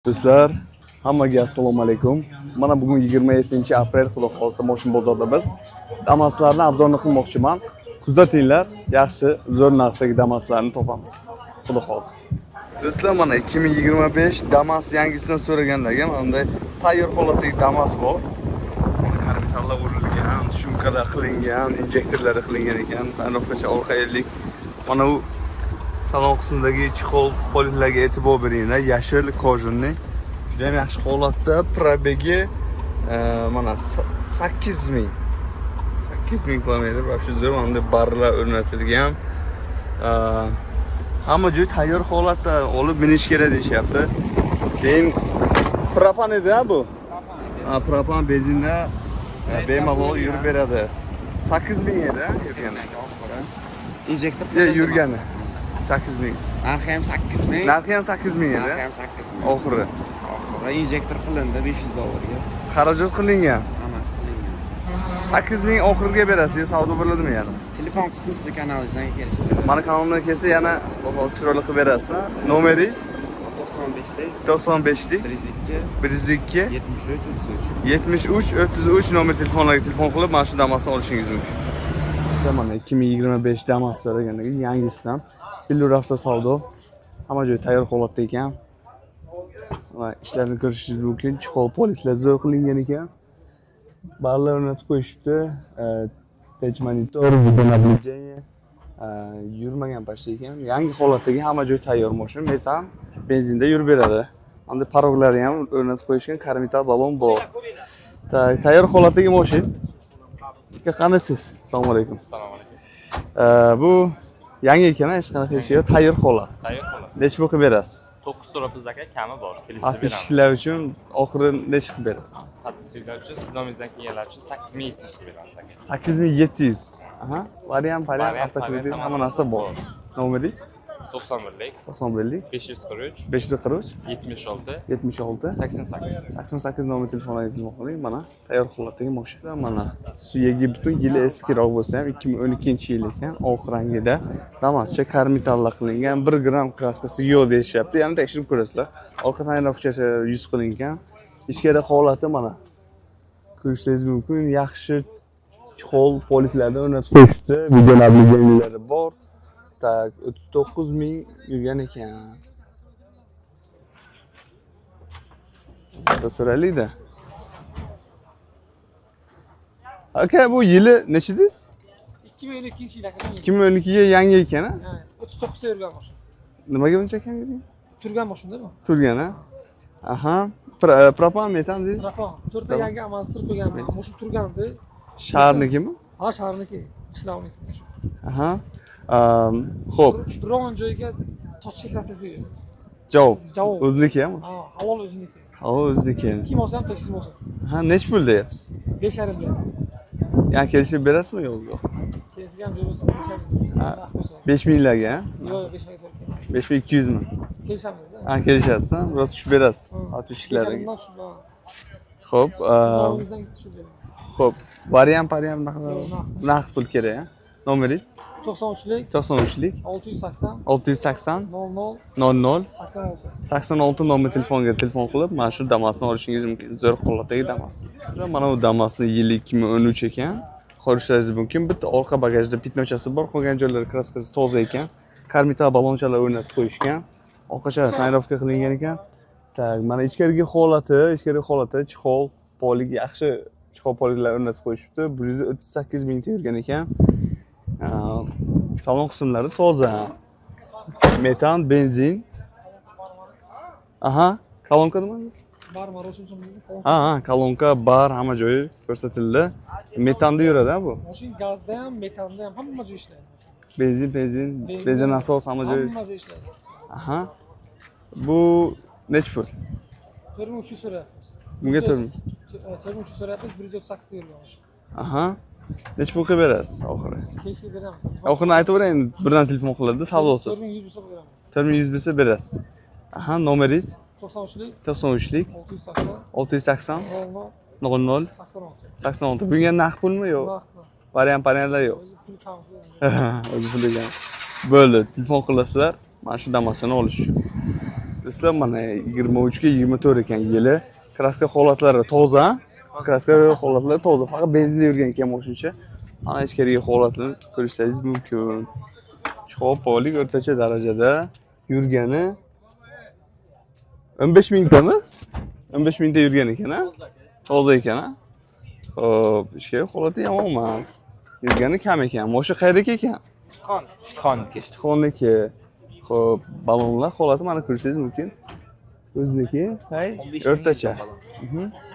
Do'stlar, hammaga assalomu alaykum. Mana bugun 27-aprel, xudo xolsa mashina bozorida biz Damaslarni arzonni qilmoqchiman. Kuzatinglar, yaxshi zo'r narxdagi Damaslarni topamiz. Xudo xolsa. Do'stlar, mana 2025 Damas yangisidan so'raganlarga bunday tayyor holatdagi Damas bor. Karmitallar urilgan, shumkalar qilingan, injektorlari qilingan ekan. Tayyorgacha orqa ellik. Mana u salon qismidagi chexol politlarga e'tibor beringlar. Yashil kojinni juda ham yaxshi holatda, probegi mana 8000 kilometr. Вообще zo'r mana barlar o'rnatilgan. Hamma joy tayyor holatda olib minish kerak deyapti. Keyin propan edi-a bu. Propan benzinda bemalol yurib beradi. 8000 edi-a yurgani. Injektor yurgani 8000. Narxi ham 8000. Narxi ham 8000 edi. Narxi ham 8000. Oxiri. Injektor qilindi $500 ga. Xarajat qilingan. Hammasi qilingan. 8000 oxiriga berasiz, savdo bo'ladimi yana? Telefon qismida kanalingizdan kelishtiradi. Mana kanaldan kelsa yana hozir chiroyli qilib berasiz. Nomeringiz 95lik 102 73 33 nomer telefonlarga telefon qilib mana shu Damasni olishingiz mumkin. Mana 2025 Damas so'raganligi yangisidan Billur avtosavdo. Hamma joy tayyor holatda ekan. Va ishlarni ko'rishingiz mumkin. Chexol politlar zo'r qilingan ekan. Barlar o'rnatib qo'yishibdi. Tech monitor, video nablujение. Yurmagan pashta ekan. Yangi holatdagi hamma joy tayyor mashina, metan, benzinda yurib beradi. Endi paroglari ham o'rnatib qo'yishgan, karmital balon bor. Tayyor holatdagi mashina. Qanaqasiz? Assalomu alaykum. Assalomu alaykum. Bu yangi ekan, hech qanaqa ish yo'q, tayyor holat. Tayyor holat. Necha pul qilib berasiz? 9 so'rabmiz aka, kami bor. Kelishib beramiz. Tashkillar uchun oxiri necha qilib berasiz? Tashkillar uchun siz nomingizdan kelganlar uchun 8700 qilib beramiz aka. 8700. Aha, variant, Variant, avtokredit, variant, hamma narsa bor. Nomeringiz? 91lik 91lik 543 543 76 76 88. 88 nomer telefonlarga telefon qiling. Mana tayyor holatdagi mashina. Mana suyagi butun yili eskiroq bo'lsa ham 2012-yil ekan, oq rangida. Damascha karmitallar qilingan, 1 gram kraskasi yo'q deyishyapti. Yana tekshirib ko'rasizlar. Orqa tayyorlovgacha yuz qilingan. Ichkari holati mana ko'rishingiz mumkin. Yaxshi chexol politlardan o'rnatib qo'yishdi. Video nabligeniyalari bor. Tak 39000 yurgan ekan. So'raylik-da. Aka, bu yili nechidasiz? 2012-yil aka. 2012ga yangi ekan-a? 39 ta yurgan mashina. Nimaga buncha kam yurgan? Turgan mashina bu. Turgan-a? Aha. Propan metan deysiz? Propan. 4 ta yangi amanstir qo'yganman. Mashina turgandi. Shaharnikimi? Ha, shaharniki. Ishlavniki. Aha. Xo'p. Biron joyga toch cheklasiz yo'q. Javob. Javob. O'znikimi? Ha, halol o'ziniki. Ha, o'zniki. Kim olsa ham tekshirib olsin. Ha, nech pul deyapsiz? 5,5 million. Yani kelishib berasizmi yo'q? Kelishgan joy bo'lsa 5,5 million. 5 minglarga? Yo'q, 5 million. 5200 mi? Kelishamiz-da. Ha, kelishasiz, ha? Biroz tushib berasiz. 60'larga. Xo'p, Sizingizdan tushib beraman. xo'p. Variant naqd pul kerak, ha? Nomeringiz? 93lik 93lik 680 680 00 00 86. 86 nomer telefonga telefon qilib, mana shu Damasni olishingiz mumkin. Zo'r holatdagi Damas. Mana bu Damasni yili 2013 ekan. Ko'rishingiz mumkin. Bitta orqa bagajda pitnochasi bor, qolgan joylari kraskasi toza ekan. Karmital balonchalar o'rnatib qo'yishgan. Orqacha tayyorlovka qilingan ekan. Tak, mana ichkarigi holati chexol polig yaxshi chexol poliglar o'rnatib qo'yishibdi. 138 mingta yurgan ekan. Salon qismlari toza. Metan, benzin. Aha, kolonka nima deysiz? Bar maroshin Ha, kolonka bar, hamma joyi ko'rsatildi. Metanda yuradi-a bu? Mashina gazda ham, metanda ham hamma joy ishlaydi. Benzin asos hamma joyi. Hamma joy ishlaydi. Aha. Bu nech pul? 4300 so'rayapmiz. Bunga 4000. 4300 so'rayapmiz, 138 ta yurgan mashina. Aha. Nech pul qilib berasiz oxiri? Kelishib beramiz. Oxirini aytavering, birdan telefon qiladi, savdosiz. 4100 bo'lsa beraman. 4100 bo'lsa berasiz. Aha, nomeringiz? 93lik 93lik 680 680 00 00 86. 86. Bunga naqd pulmi yo'q? Variantlar yo'q. O'zi pul kam. O'zi pul ekan. Bo'ldi, telefon qilasizlar. Mana shu Damas'ni olish uchun. Do'stlar, mana 23 ga 24 ekan yili. Kraska holatlari toza. Kraska holatlari toza. Faqat benzinda yurgan ekan moshincha. Mana ichkarigi holatini ko'rishingiz mumkin. Cho'polik o'rtacha darajada yurgani 15 mingtami? 15 mingta yurgan ekan, ha? Toza ekan, ha? Xo'p, ichkarigi holati yomon emas. Yurgani kam ekan. Moshin qayerdaki ekan? Ishtixonniki. Ishtixonniki. Xo'p, balonlar holati mana ko'rishingiz mumkin. O'ziniki, hay, o'rtacha.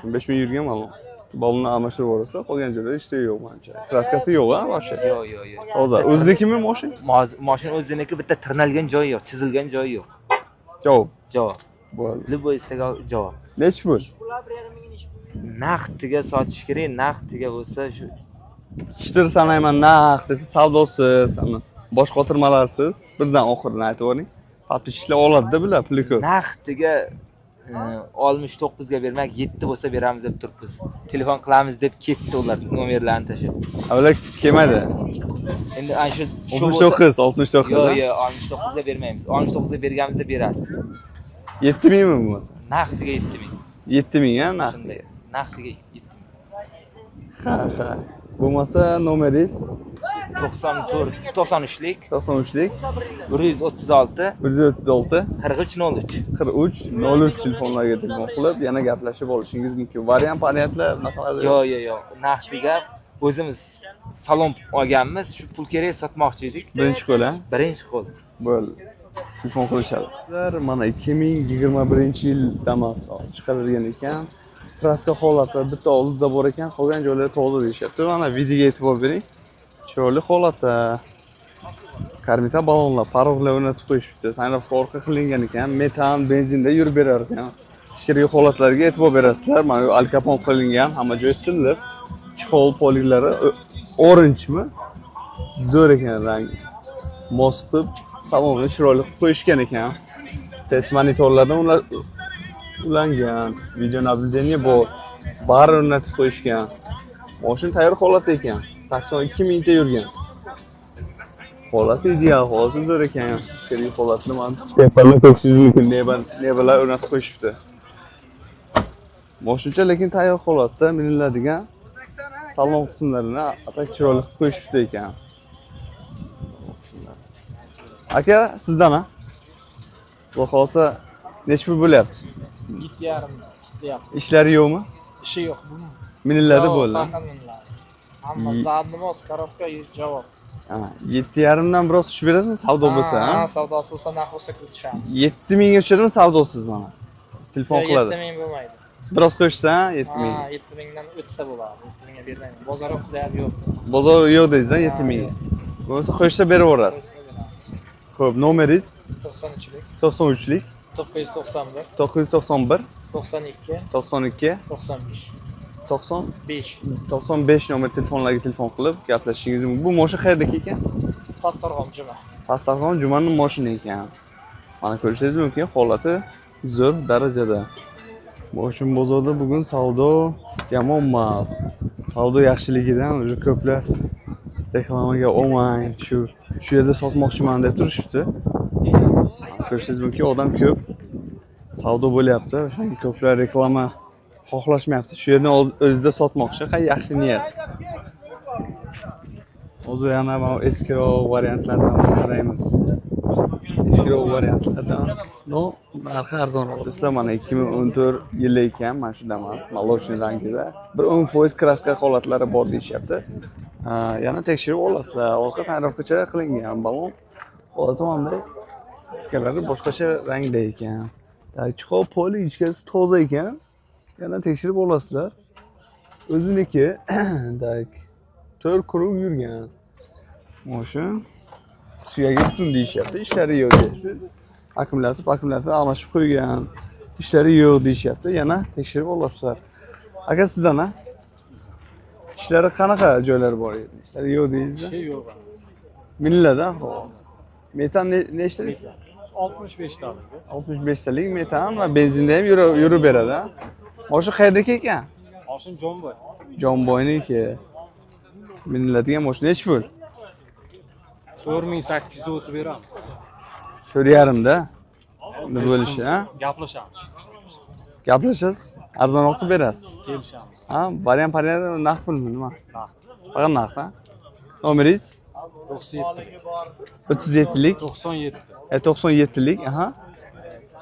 15 ming yurgan balon. Balonni almashtirib yuborsa, qolgan joyda ishda yo'q menimcha. Kraskasi yo'q, ha, вообще. Yo'q. Toza. O'znikimi moshin? Mashina o'ziniki, bitta tirnalgan joyi yo'q, chizilgan joyi yo'q. Javob. Javob. Bo'ldi. Любой istagan javob. Nechta pul? Naqdiga sotish kerak, naqdiga bo'lsa shu Ishtir sanayman naq desa savdosiz, bosh qotirmalarsiz. Birdan oxirini aytib yuboring. Подписчиклар oladi-da bular puli ko'p. naqdiga 69 ga bermak, 7 bo'lsa beramiz deb turibmiz. Telefon qilamiz deb ketdi ular nomerlarini tashlab. Ular kelmadi. Endi ana shu 69, 69. Yo'q, 69 ga bermaymiz. 69 ga berganimizda berasiz. 7000 mi bo'lmasa? Naqdiga 7000. 7000 ha, naq. Shunday. Naqdiga 7000. Ha. Bo'lmasa nomeringiz 93lik 93lik 136 136 4303. 43 telefonlarga telefon qilib yana gaplashib olishingiz mumkin. Variantlar naqalar? Yo'q. Naqdiga o'zimiz salon olganmiz, shu pul kerak sotmoqchi edik. Birinchi qo'l, ha? Birinchi qo'l. Bo'ldi. Telefon qilishadi. Mana 2021-yil Damas chiqarilgan ekan. Kraska holatlar bitta oldida bor ekan, qolgan joylari toza deyishyapti. Mana videoga e'tibor bering. Chiroyli holatda. Karmita balonlar, paroglar o'rnatib qo'yishibdi. Tayinlovka orqa qilingan ekan, metan, benzinda yurib berar ekan. Ichkarigi holatlarga e'tibor berasizlar. Mana bu alkapon qilingan, hamma joy silliq. Chexol poliglari oranjmi? Zo'r ekan rangi. Mos qilib, salonni chiroyli qilib qo'yishgan ekan. Test monitorlardan ulangan, video nablendeniya bor. Bari o'rnatib qo'yishgan. Mashin tayyor holatda ekan. 82 mingta yurgan. Holati ideal, holati zo'r ekan. Ichkarigi holatni mana tepalar ko'rishingiz mumkin. Nebalar o'rnatib qo'yishibdi. Mashincha lekin tayyor holatda miniladigan salon qismlarini atak chiroyli qilib qo'yishibdi ekan. Aka, sizdan ha? Xudo xolsa necha pul bo'lyapti? 7,5 deyapti. Ishlari yo'qmi? Ishi yo'q. Miniladi bo'ldi. Hamma zadnimoz, korobka, javob. 7,5 dan biroz tushib berasizmi savdo bo'lsa, ha? Savdosi bo'lsa narx bo'lsa ko'chiramiz. 7000 ga tushadimi savdosiz mana? Telefon qiladi. 7000 bo'lmaydi. Biroz qo'shsa, 7000. 7000 dan o'tsa bo'ladi. 7000 ga bermayman. Bozor ham yo'q. Bozor yo'q deysiz, 7000 ga. Bo'lmasa qo'shsa beraverasiz. Xo'p, nomeringiz 93lik 93lik 991 991 92 92 95 90 95 nomer telefonlarga telefon qilib gaplashishingiz mumkin. Bu mashina qayerdaki ekan? Pastarg'om Juma. Pastarg'om Jumaning mashina ekan. Mana ko'rishingiz mumkin, holati zo'r darajada. Moshin bozorda bugun savdo yomon emas. Savdo yaxshiligidan o'zi ko'plar reklamaga olmang, shu yerda sotmoqchiman deb turishibdi. Ko'rishingiz mumkin, odam ko'p. Savdo bo'lyapti. O'shanga ko'plar reklama xohlashmayapti. Shu yerni o'zida sotmoqchi. Qay yaxshi niyat. O'zi yana mana eskiroq variantlardan qaraymiz. Eskiroq variantlardan. No, narxi arzonroq. Sizlar mana 2014 yili ekan, mana shunda emas, молочный rangida. Bir 10% kraska holatlari bor deyishyapti. Yana tekshirib olasizlar. Orqa tayyorlovkacha qilingan balon. Holati qanday? Diskalari boshqacha rangda ekan. Chexol poli ichkarisi toza ekan. Yana tekshirib olasizlar. O'ziniki, dak 4 quruq yurgan. Mashin suyaga butun deyishyapti. Ishlari yo'q deyapti. Akkumulyator almashib qo'ygan. Ishlari yo'q deyishyapti. Yana tekshirib olasizlar. Aka sizdan ha? Ishlari qanaqa joylari bor edi? Ishlari yo'q deysiz-da? Ishi yo'q. Miniladi, xo'p. Metan nechta deysiz? 65 talik. 65 talik metan va benzinda ham yurib beradi, ha? Mashina qayerdaki ekan? Mashina Jonboy. Jonboyniki. Miniladigan mashina nechi pul? 4800 o'tib beramiz. 4,5 da. bo'lishi, ha? Gaplashamiz. Gaplashasiz, arzonroq qilib berasiz. Kelishamiz. Ha, variant naqd pulmi nima? Naqd. Faqat naqd, ha? Nomeringiz 97 37lik, 97 97lik, aha.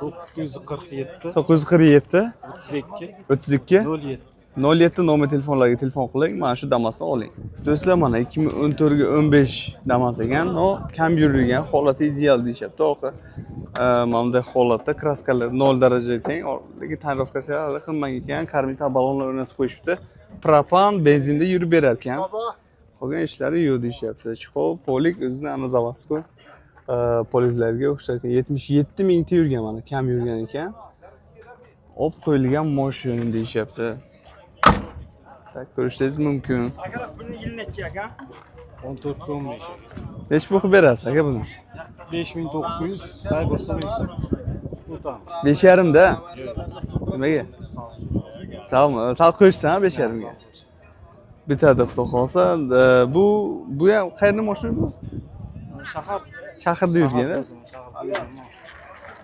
947 947 32 32 07. 07 nomer telefonlarga telefon qiling, mana shu Damas'ni oling. Do'stlar, mana 2014 ga 15 Damas ekan, no kam yurilgan, holati ideal deyapti. Oxir mana bunday holatda kraskalar 0 darajaga teng, lekin tonirovkalar qilmagan ekan, karmita ballonlar o'rnatib qo'yishibdi. Propan benzinda yurib berar ekan. Qolgan ishlari yo'q deyapti. Chuqur polik o'zini ana zavasku. Poliklarga o'xshar ekan. 77 mingta yurgan mana, kam yurgan ekan. Olib qo'yilgan mashina deyapti. Tak ko'rishingiz mumkin. Aka buni yil necha aka? 14 15. Necha pul qilib berasiz aka buni? 5900 qay bo'lsa bersin. O'tamiz. 5,5 da. Nimaga? Salmi, sal qo'yishsan 5,5 ga. Bitadi xudo xolsa. Bu ham qayerning mashina bu? Shahar. Shaharda yurgan. Shaharda yurgan.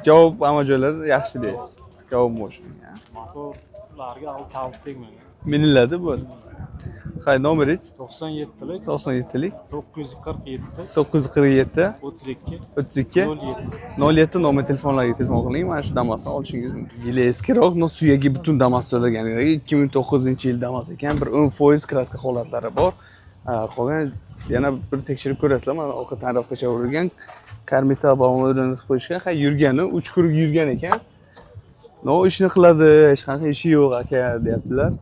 Javob amajo'lari yaxshi deysiz. Javob mashina. Motorlarga al kalit tegmagan. Miniladi bu. Hay, nomeringiz 97lik 97lik 947 947 32 32 07. 07 nomer telefonlarga telefon qiling, mana shu Damas'ni olishingiz mumkin. Yili eskiroq, no suyagi butun Damas so'ragan. 2009-yil Damas ekan, bir 10% kraska holatlari bor. Qolgan yana bir tekshirib ko'rasizlar, mana orqa tonirovkacha urilgan, karmita ballonlarini qo'yishgan, hay yurgani, 3 kuruq yurgan ekan. No ishni qiladi, hech qanaqa ishi yo'q aka, deyaptilar.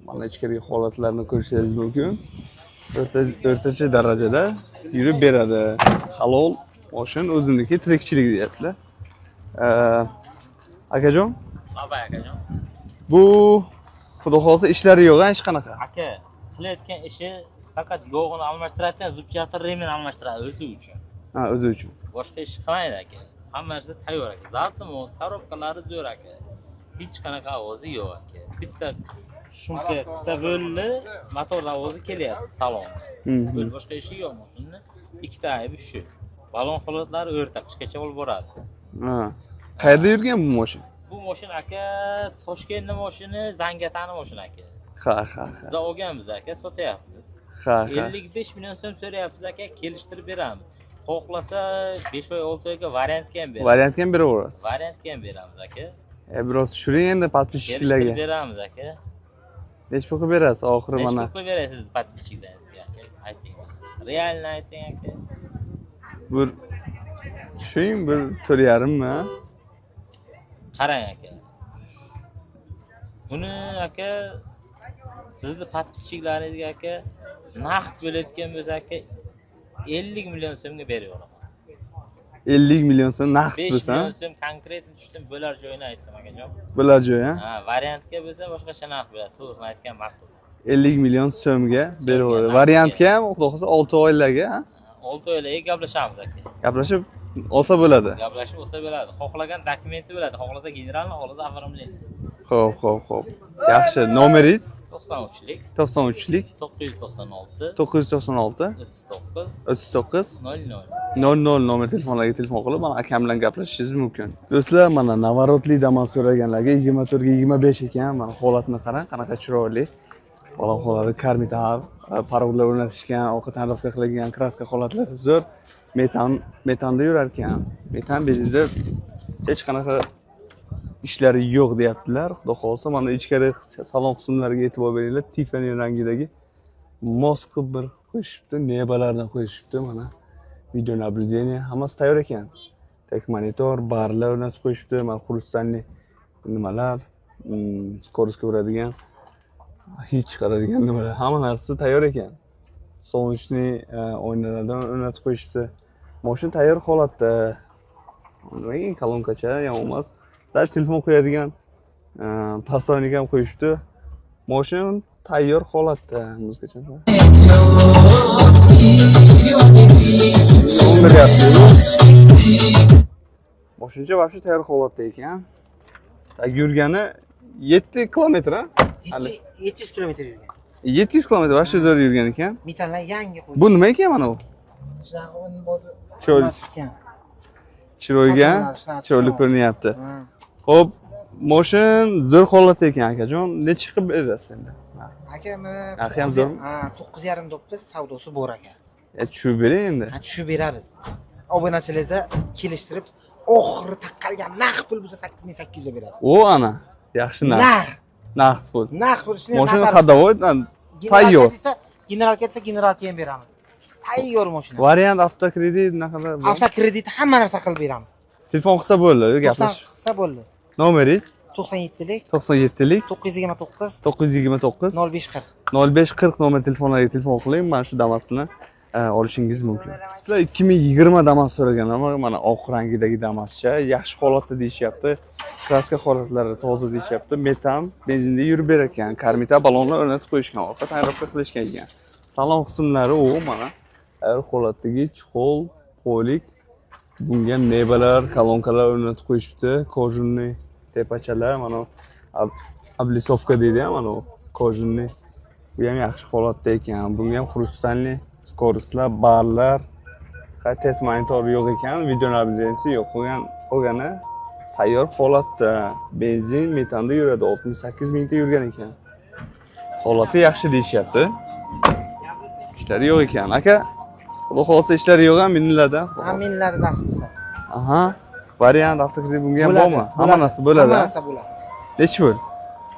Mana ichkari holatlarni ko'rishingiz mumkin. O'rtacha darajada yurib beradi. Halol mashina o'ziniki, tirikchilik deyaptilar. Akajon? Abay akajon. Bu xudo xolsa ishlari yo'q, hech qanaqa. Aka, qilayotgan ishi faqat yog'ini almashtiradi, zubchatir remen almashtiradi o'zi uchun. Ha, o'zi uchun. Boshqa ish qilmaydi aka. Hamma narsa tayyor aka. Zavtimiz, korobkalari zo'r aka. Hech qanaqa ovozi yo'q aka. Bitta shumka qilsa bo'ldi, motor ovozi kelyapti salonga. Bo'l boshqa ishi yo'q mashinani. Ikkita aybi shu. Balon holatlari o'rta qishgacha olib boradi. Ha. Qayerda yurgan bu mashina? Bu mashina aka Toshkentning mashini, Zangiotani mashina aka. Ha. Biz olganmiz aka, sotyapmiz. Ha. 55 million so'm so'rayapmiz aka, kelishtirib beramiz. Xohlasa 5 oy 6 oyga variantga ham beramiz. Variantga ham beraverasiz. Variantga ham beramiz aka. Biroz tushiring endi podpischilarga. Kelishtirib beramiz aka. Necha pul qilib berasiz oxiri Necha mana? pul qilib berasiz podpischilaringizga aka? Ayting. Realni ayting aka. Bir tushing, bir 4,5 mi? Qarang aka. Buni aka sizni podpischilaringizga aka naqd bo'layotgan bo'lsa aka 50 million so'mga beraveraman. 50 million so'm naqd 5 bo'lsa, million so'm konkretni tushdim, bo'lar joyini aytdim akajon. bo'lar joy, ha? Ha, variantga bo'lsa boshqacha narx bo'ladi. To'g'risini aytgan ma'qul. 50 million so'mga beraveradi. naqdga. Variantga ham xudo xolsa 6 oylarga, ha? 6 oylarga gaplashamiz aka. Gaplashib olsa bo'ladi. Gaplashib olsa bo'ladi. Xohlagan dokumenti bo'ladi. Xohlasa generalni, xohlasa оформление. Xo'p. Yaxshi. Nomeringiz 93lik 93lik 996 996 39 39 00. 00 nomer telefonlarga telefon qilib, mana akam bilan gaplashishingiz mumkin. Do'stlar, mana navarotli Damas so'raganlarga 24 ga 25 ekan. Mana holatni qarang, qanaqa chiroyli. Balon holati karmita, parollar o'rnatishgan, orqa tonirovka qilingan, kraska holatlari zo'r. Metanda yurar ekan. Metan bezida hech qanaqa ishlari yo'q deyaptilar. Xudo xolsa mana ichkari salon qismlariga e'tibor beringlar. Tiffany rangidagi mos qilib bir qo'yishibdi, nebalardan qo'yishibdi mana. Video naблюдение hammasi tayyor ekan. Tek monitor, barlar o'rnatib qo'yishibdi. Mana xrustanli nimalar, skoroskga uradigan, hech chiqaradigan nimalar, hamma narsa tayyor ekan. Солнечный oynalardan o'rnatib qo'yishibdi. Mashina tayyor holatda. Rang kolonkacha ham emas. Dash telefon qo'yadigan pastonik ham qo'yishibdi. Mashina tayyor holatda muzgacha. Mashina вообще tayyor holatda ekan. Yurgani 7 kilometr, ha? 700 kilometr yurgan. 700 kilometr вообще zo'r yurgan ekan. Metanlar yangi qo'ydi. Bu nima ekan mana bu? Zaxon bozi. Cho'l. chiroygan, chiroyli ko'rinyapti. Xo'p, moshin zo'r holatda ekan akajon. Necha qilib berasiz endi? Aka, Narxi ham zo'rmi? Ha, 9,5 dollar savdosi bor aka. Tushib bering endi. Ha, tushib beramiz. Obunachilarga kelishtirib, oxiri taqalgan naqd pul bo'lsa 8800 ga beramiz. O ana, yaxshi narx. Naqd. Naqd pul. Naqd pul ishni Mashina hadovoy tayyor. Generalga desa, generalga ham beramiz. Tayyor mashina. Variant avtokredit naqadar bor? Avtokredit hamma narsa qilib beramiz. Telefon qilsa bo'ldi, gaplash. Qilsa bo'ldi. Nomeringiz 97lik 97lik 929 929 0540. 0540 nomer telefonlariga telefon qiling. Mana shu Damas'ni olishingiz mumkin. Sizlar 2020 Damas so'raganlar, mana oq rangidagi Damascha yaxshi holatda deyishyapti. Kraska holatlari toza deyishyapti. Metan benzinda yurib berar ekan. Karmita balonlar o'rnatib qo'yishgan, orqa tayyorlab qilishgan ekan. Salon qismlari u mana holatdagi chexol, polik, bunga mevalar, kolonkalar o'rnatib qo'yishibdi. Kojunni tepachalar, mana oblisovka deydi, mana kojunni. Bu ham yaxshi holatda ekan. Bunga ham xrustalni skoristlar, barlar, test monitori yo'q ekan, video navigatsiyasi yo'q. Qolgani tayyor holatda. Benzin, metanda yuradi, 68 mingta yurgan ekan. Holati yaxshi deyishyapti. Ishlari yo'q ekan. Aka, xudo xolsa ishlari yo'q ham miniladi. Ha, miniladi nasib bo'lsa. Aha. Variant avtokredit bunga ham bormi? Hamma narsa bo'ladi. Hamma narsa bo'ladi. Nechi pul?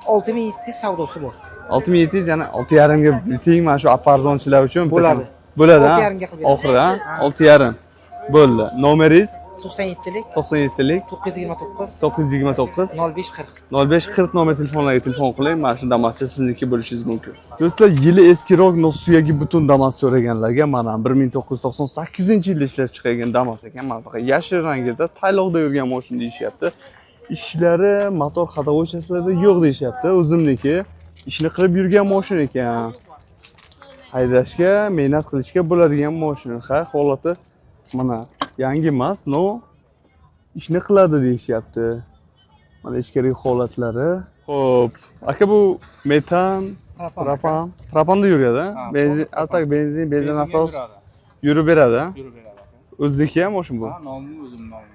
6700 savdosi bor. 6700 yana 6,5 ga biting mana shu aparzonchilar uchun Bo'ladi. Bo'ladi, ha? 6,5 ga qilib beramiz. Oxiri, ha? 6,5. Bo'ldi. Nomeringiz 97lik 97lik 929 929 0540. 0540 nomer telefonlariga telefon qiling. Mana shu Damas'cha sizniki bo'lishingiz mumkin. Do'stlar, yili eskiroq nosuyagi butun Damas so'raganlarga mana 1998-yilda ishlab chiqargan Damas ekan. Mana faqat yashil rangida tayloqda yurgan mashina deyishyapti. Ishlari motor ходовойчасida yo'q deyishyapti. O'zimniki ishni qilib yurgan mashina ekan. Haydashga, mehnat qilishga bo'ladigan mashina. Ha, holati mana yangi emas, no ishni qiladi deyishyapti. Mana ichkari holatlari. Xo'p, aka bu metan, propanda yuradi, benzin, atak benzin asos yurib beradi. Yurib beradi. O'zniki ham mashina bu. Ha, nomi o'zim nomim.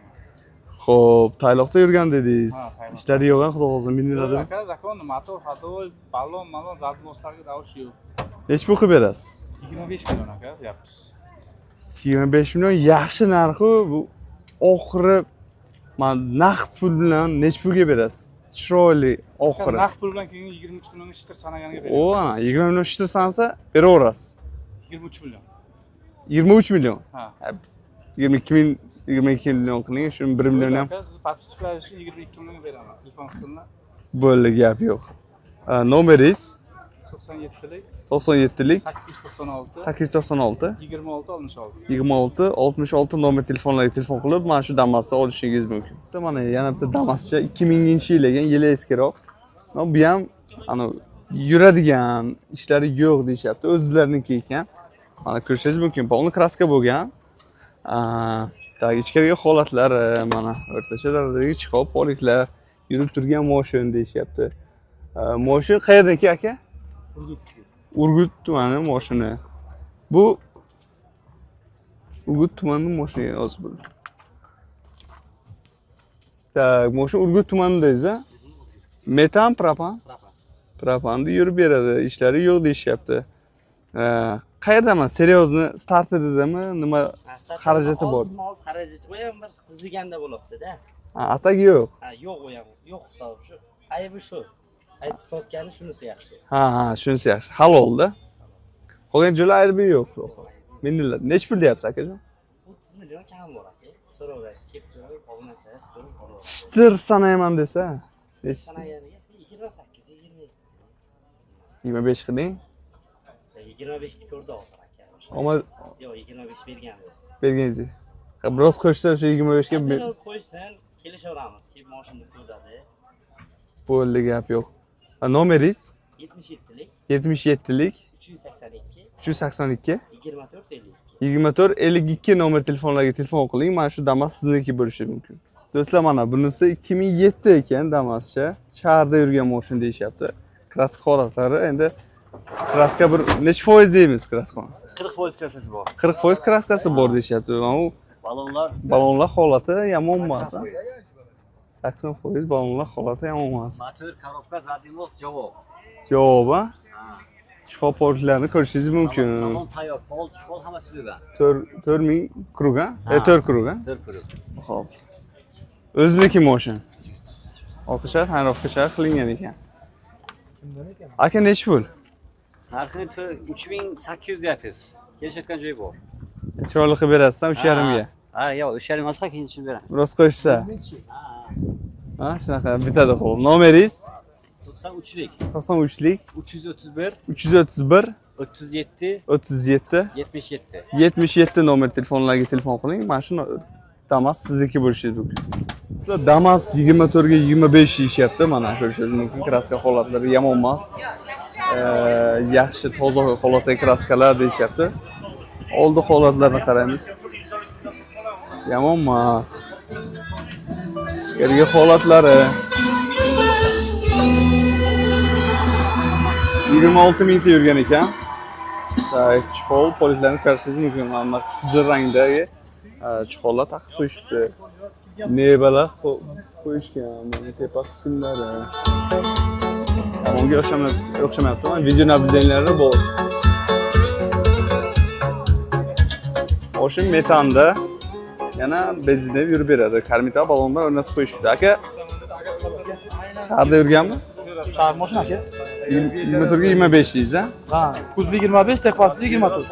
Xo'p, tayloqda yurgan dedingiz. Ishlari yo'q, xudo xolsa miniladi. Aka, zakon motor, hadovoy, balon, zadmoslarga davush yo'q. Nech pul qilib berasiz? 25 million aka, deyapmiz. 25 million yaxshi narxi. Bu oxiri men naqd pul bilan nech pulga berasiz? Chiroyli oxiri. Naqd pul bilan keyin 23 millionga shitr sanaganiga O, beramiz. ana 20 million shitr sansa beraverasiz. 23 million. 23 million. Ha. 22 million qiling, shuni 1 million ham Aka, siz подписчиklaringiz uchun 22 millionga beraman. Telefon qilsinlar. bo'ldi, gap yo'q. Nomeringiz 97lik 97lik 896 896 26 66. 26 66 nomer telefonlariga telefon qilib, mana shu Damas'ni olishingiz mumkin. Mana yana bitta Damas'cha 2000-yil ekan, yili eskiroq. Bu ham ana yuradigan, ishlari yo'q deyishyapti. O'zlariniki ekan. Mana ko'rishingiz mumkin. Polni kraska bo'lgan. Ichkariga holatlari, mana o'rtachalardagi chiqib poliklar, yurib turgan mashina deyishyapti. Mashina qayerdaki aka? Urgut tumani mashina. Bu Urgut tumani mashina yozib bo'ldi. Tak, mashina Urgut tumanidaysiz, a? Metan, propan? Propanda yurib beradi, ishlari yo'q deyishyapti. Qayerdaman? Seryozni starterdami? Nima xarajati bor? Oz xarajati bu ham bir qiziganda bo'libdi-da. Atak yo'q. Ha, yo'q u ham. Yo'q hisob shu. Aybi shu. Ayb sotgani shunisi yaxshi. Ha, shunisi yaxshi. Halolda. Qolgan joylar aybi yo'q. Minillar. Nech pul deyapsiz akajon? 30 million kam bor aka. So'rovasiz kelib turib, olmasangiz ko'rib olasiz. Shtir sanayman desa. Sanaganiga 28 25 qiling. 25 ni ko'rdi hozir aka. Ammo Yo'q, 25 bergandim. berganingiz. Biroz qo'shsa o'sha 25 ga Biroz qo'ysin, kelishaveramiz. Kelib mashinani ko'radi. bo'ldi, gap yo'q. Nomeringiz 77lik 77lik 382 382 24 52. 24 52 nomer telefonlariga telefon qiling. Mana shu Damas sizniki bo'lishi mumkin. Do'stlar, mana bunisi 2007 ekan Damascha. Shaharda yurgan mashina deyishyapti. Kraska holatlari endi kraska bir nech foiz deymiz kraskani? 40% kraskasi bor. 40% kraskasi bor deyishyapti. Mana u Balonlar holati yomon emas. 80% balonlar holati yomon emas. Motor, korobka, zadimos, javob. Javob, ha? Chiqib portlarini ko'rishingiz mumkin. Salon tayyor, pol, chol hammasi bo'lgan. 4000 krug, ha? 4 krug, ha? 4 krug. Xo'p. O'ziniki motion. O'qishlar, tayyorlashlar qilingan ekan. Aka nechi pul? Narxini 3800 deyapsiz. Kelishayotgan joyi bor. Chiroyli qilib berasiz, 3.5 ga. Ha, yo'q, o'sha emas, keyinchini beraman. Biroz qo'shsa. Ha, shunaqa bitadi xo'p. Nomeringiz? 93lik, 93lik 331, 331 37, 37 77. 77 nomer telefonlarga telefon qiling. Mana shu Damas sizniki bo'lishi mumkin. Damas 24 ga 25 deyishyapti. Mana ko'rishingiz mumkin. Kraska holatlari yomon emas. Yaxshi toza holatdagi kraskalar deyishyapti. Oldi holatlarni qaraymiz. Yomon emas. Ichkarigi holatlari 26 mingta yurgan ekan. Chihol politlarni ko'rishingiz mumkin. Mana qizil rangdagi chihollar taqib qo'yishdi. Mevalar qo'yishgan. Mana tepa qismlari. Bunga o'xshamayapti. Video nablidenlari bor. O'shin metanda yana benzinda yurib beradi. Karmita balonlar o'rnatib qo'yishdi. Aka shaharda yurganmi? Shahar moshina aka. 24 ga 25 deysiz, ha? Ha, kuzli 25, tekvasi 24.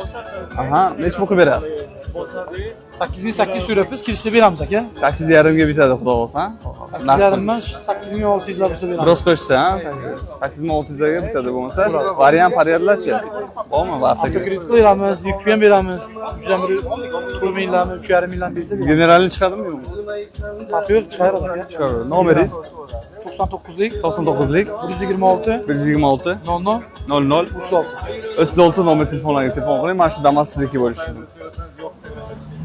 Aha, necha pul qilib berasiz? 8800 so'rayapmiz, kirishda beramiz aka. 8.5 ga bitadi, xudo xolsa. 8.5 emas, 8600 ga bo'lsa beramiz. Biroz qo'shsa, ha? 8600 ga bitadi bo'lmasa, variantlarchi? Bormi? Vaqtga Kredit beramiz, yuk ham beramiz. 3 minglarni, 3,5 minglarni bersa beramiz. generalni chiqadimi yo'qmi? Papir chiqaradi aka. Chiqadi. Nomeringiz? 99lik 99lik 126 126 00 00 36 nomer telefonlarga telefon qiling. Mana shu Damas sizniki bo'lishi mumkin.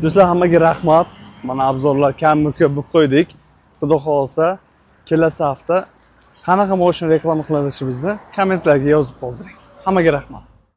Do'stlar, hammaga rahmat. Mana obzorlar kammi ko'p bo'lib qo'ydik. Xudo xolsa kelasi hafta qanaqa mashina reklama qilishimizni kommentlarga yozib qoldiring. Hammaga rahmat.